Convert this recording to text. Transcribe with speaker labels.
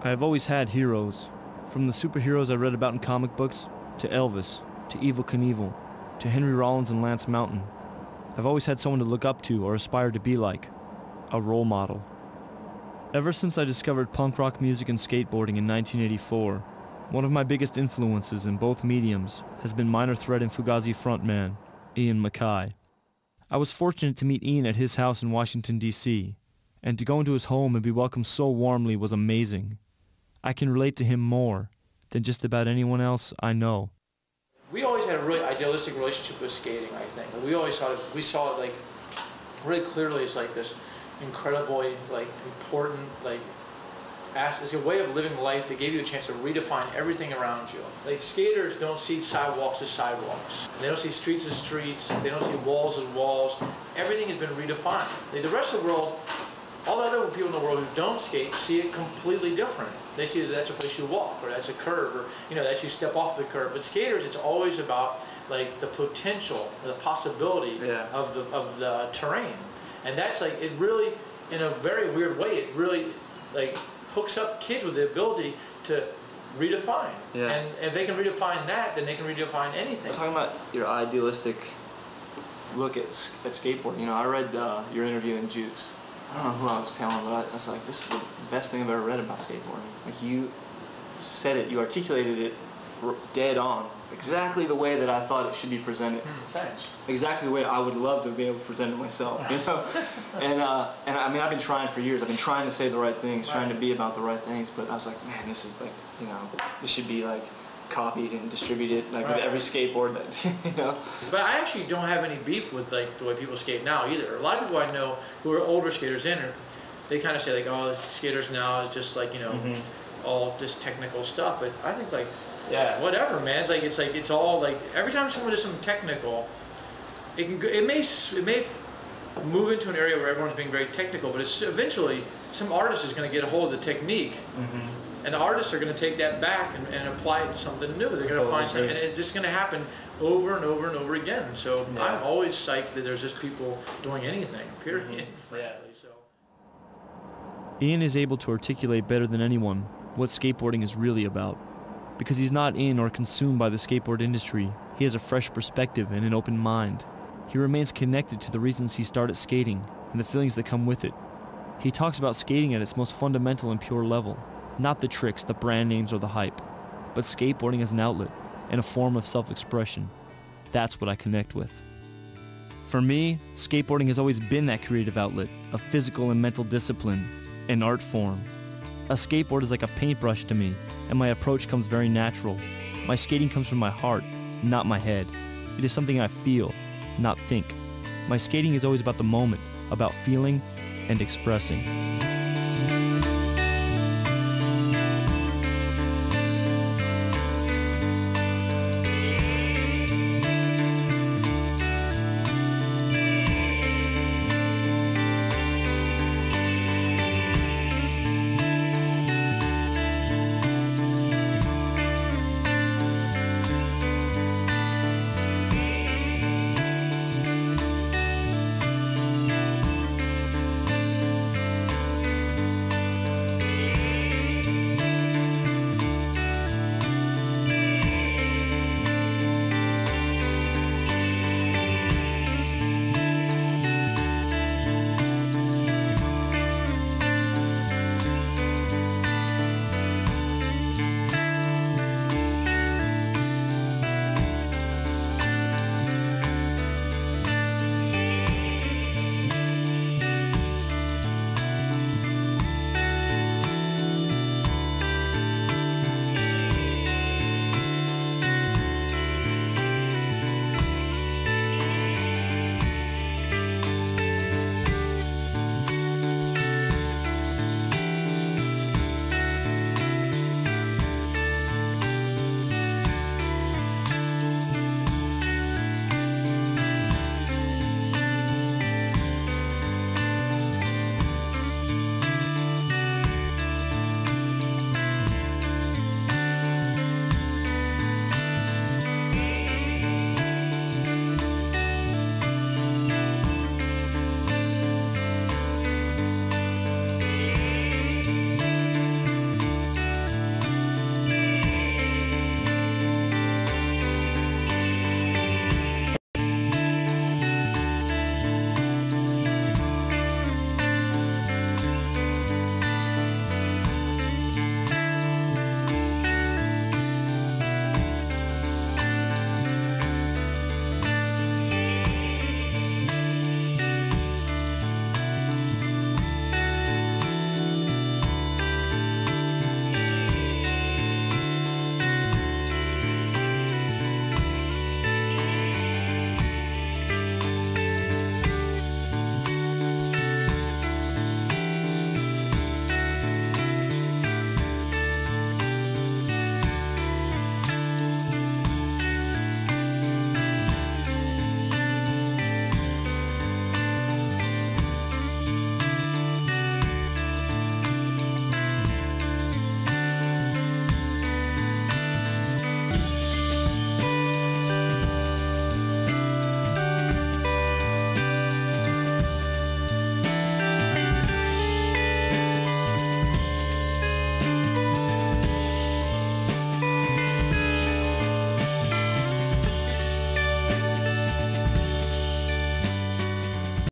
Speaker 1: I have always had heroes, from the superheroes I read about in comic books, to Elvis, to Evel Knievel, to Henry Rollins and Lance Mountain. I've always had someone to look up to or aspire to be like, a role model. Ever since I discovered punk rock music and skateboarding in 1984, one of my biggest influences in both mediums has been Minor Threat and Fugazi frontman, Ian MacKaye. I was fortunate to meet Ian at his house in Washington, D.C., and to go into his home and be welcomed so warmly was amazing. I can relate to him more than just about anyone else I know.
Speaker 2: We always had a really idealistic relationship with skating, I think. We always saw it like really clearly as like this incredibly like important it's a way of living life that gave you a chance to redefine everything around you. Like skaters don't see sidewalks as sidewalks. They don't see streets as streets. They don't see walls as walls. Everything has been redefined. Like the rest of the world, all the other people in the world who don't skate see it completely different. They see that that's a place you walk, or that's a curb, or that you step off the curb. But skaters, it's always about like the potential, the possibility of the terrain, and that's like it really, in a very weird way, it really like hooks up kids with the ability to redefine. Yeah. And if they can redefine that, then they can redefine anything.
Speaker 3: Talking about your idealistic look at skateboarding, I read your interview in Juice. I don't know who I was telling, but I was like, this is the best thing I've ever read about skateboarding. Like, you said it, you articulated it dead on, exactly the way that I thought it should be presented.
Speaker 2: Thanks.
Speaker 3: Exactly the way I would love to be able to present it myself, And I mean, I've been trying for years. I've been trying to say the right things, trying to be about the right things, but I was like, man, this is like, this should be like copied and distributed with every skateboard that,
Speaker 2: But I actually don't have any beef with like the way people skate now either. A lot of people I know who are older skaters they kind of say like, oh, skaters now is just like, all this technical stuff. But I think like, whatever, man. It's all like every time someone does something technical, it may move into an area where everyone's being very technical, but it's eventually some artist is going to get a hold of the technique. And the artists are going to take that back and apply it to something new. They're going to find something, and it's just going to happen over and over and over again. So I'm always psyched that there's just people doing anything, period. So.
Speaker 1: Ian is able to articulate better than anyone what skateboarding is really about. Because he's not in or consumed by the skateboard industry, he has a fresh perspective and an open mind. He remains connected to the reasons he started skating and the feelings that come with it. He talks about skating at its most fundamental and pure level. Not the tricks, the brand names, or the hype, but skateboarding as an outlet and a form of self-expression. That's what I connect with. For me, skateboarding has always been that creative outlet, a physical and mental discipline, an art form. A skateboard is like a paintbrush to me, and my approach comes very natural. My skating comes from my heart, not my head. It is something I feel, not think. My skating is always about the moment, about feeling and expressing.